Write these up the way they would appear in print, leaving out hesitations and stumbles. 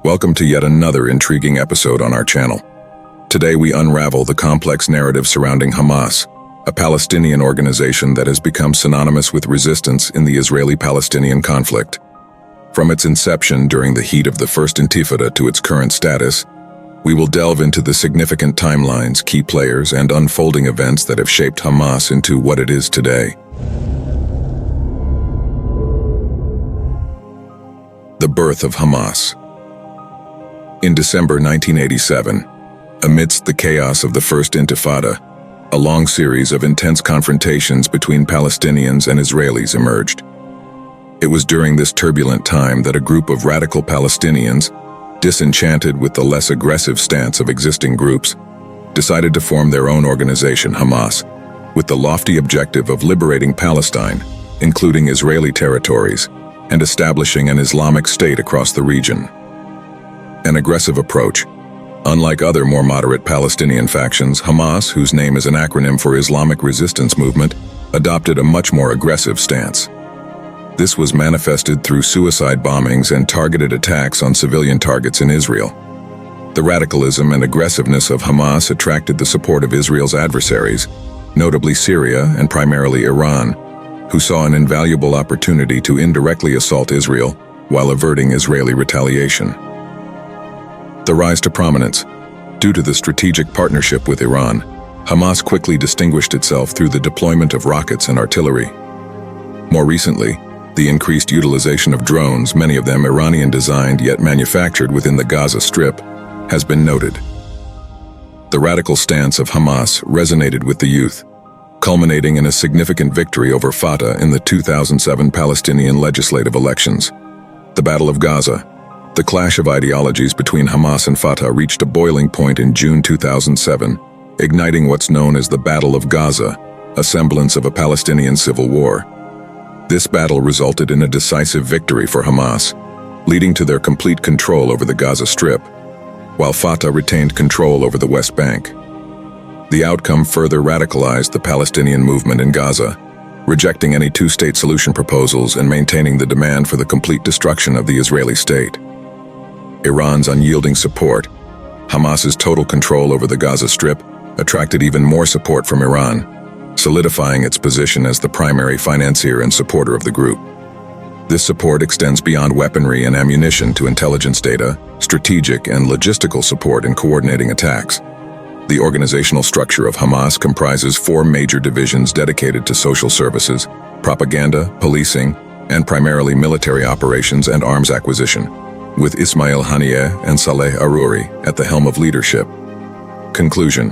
Welcome to yet another intriguing episode on our channel. Today we unravel the complex narrative surrounding Hamas, a Palestinian organization that has become synonymous with resistance in the Israeli-Palestinian conflict. From its inception during the heat of the First Intifada to its current status, we will delve into the significant timelines, key players, and unfolding events that have shaped Hamas into what it is today. The birth of Hamas. In December 1987, amidst the chaos of the First Intifada, a long series of intense confrontations between Palestinians and Israelis emerged. It was during this turbulent time that a group of radical Palestinians, disenchanted with the less aggressive stance of existing groups, decided to form their own organization, Hamas, with the lofty objective of liberating Palestine, including Israeli territories, and establishing an Islamic state across the region. An aggressive approach. Unlike other more moderate Palestinian factions, Hamas, whose name is an acronym for Islamic Resistance Movement, adopted a much more aggressive stance. This was manifested through suicide bombings and targeted attacks on civilian targets in Israel. The radicalism and aggressiveness of Hamas attracted the support of Israel's adversaries, notably Syria and primarily Iran, who saw an invaluable opportunity to indirectly assault Israel while averting Israeli retaliation. The rise to prominence. Due to the strategic partnership with Iran, Hamas quickly distinguished itself through the deployment of rockets and artillery. More recently, the increased utilization of drones, many of them Iranian-designed yet manufactured within the Gaza Strip, has been noted. The radical stance of Hamas resonated with the youth, culminating in a significant victory over Fatah in the 2007 Palestinian legislative elections. The Battle of Gaza. The clash of ideologies between Hamas and Fatah reached a boiling point in June 2007, igniting what's known as the Battle of Gaza, a semblance of a Palestinian civil war. This battle resulted in a decisive victory for Hamas, leading to their complete control over the Gaza Strip, while Fatah retained control over the West Bank. The outcome further radicalized the Palestinian movement in Gaza, rejecting any two-state solution proposals and maintaining the demand for the complete destruction of the Israeli state. Iran's unyielding support, Hamas's total control over the Gaza Strip, attracted even more support from Iran, solidifying its position as the primary financier and supporter of the group. This support extends beyond weaponry and ammunition to intelligence data, strategic and logistical support in coordinating attacks. The organizational structure of Hamas comprises 4 major divisions dedicated to social services, propaganda, policing, and primarily military operations and arms acquisition, with Ismail Haniyeh and Saleh Aruri at the helm of leadership. Conclusion.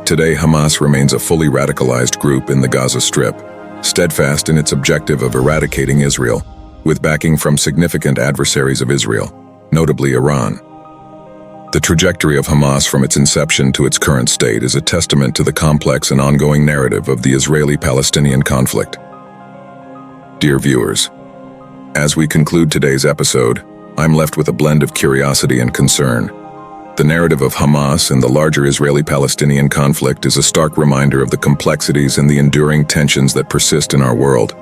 Today, Hamas remains a fully radicalized group in the Gaza Strip, steadfast in its objective of eradicating Israel, with backing from significant adversaries of Israel, notably Iran. The trajectory of Hamas from its inception to its current state is a testament to the complex and ongoing narrative of the Israeli-Palestinian conflict. Dear viewers, as we conclude today's episode, I'm left with a blend of curiosity and concern. The narrative of Hamas and the larger Israeli-Palestinian conflict is a stark reminder of the complexities and the enduring tensions that persist in our world.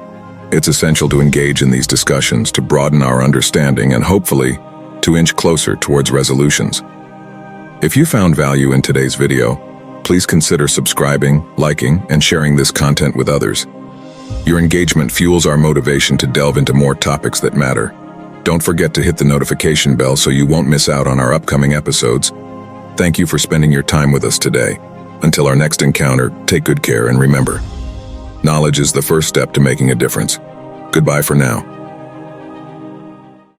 It's essential to engage in these discussions to broaden our understanding and hopefully to inch closer towards resolutions. If you found value in today's video, please consider subscribing, liking, and sharing this content with others. Your engagement fuels our motivation to delve into more topics that matter. Don't forget to hit the notification bell so you won't miss out on our upcoming episodes. Thank you for spending your time with us today. Until our next encounter, take good care and remember, knowledge is the first step to making a difference. Goodbye for now.